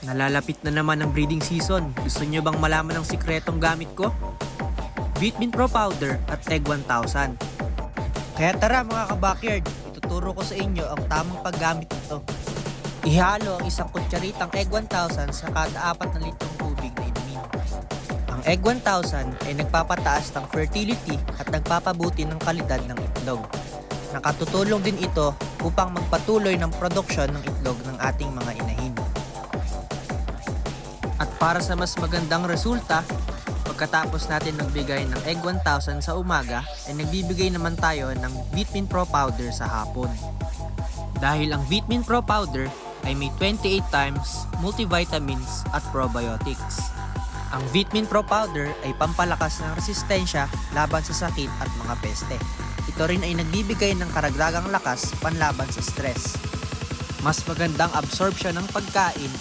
Nalalapit na naman ang breeding season. Gusto nyo bang malaman ang sikretong gamit ko? Vitamin Pro Powder at Egg 1000. Kaya tara mga ka-backyard, ituturo ko sa inyo ang tamang paggamit nito. Ihalo ang isang kutsaritang Egg 1000 sa kada 4 na litrong tubig na inumin. Ang Egg 1000 ay nagpapataas ng fertility at nagpapabuti ng kalidad ng itlog. Nakatutulong din ito upang magpatuloy ng produksyon ng itlog ng ating mga inahin. At para sa mas magandang resulta, pagkatapos natin magbigay ng Egg 1000 sa umaga, ay nagbibigay naman tayo ng Vitamin Pro Powder sa hapon. Dahil ang Vitamin Pro Powder ay may 28 times multivitamins at probiotics. Ang Vitamin Pro Powder ay pampalakas ng resistensya laban sa sakit at mga peste. Ito rin ay nagbibigay ng karagdagang lakas panlaban sa stress. Mas magandang absorption ng pagkain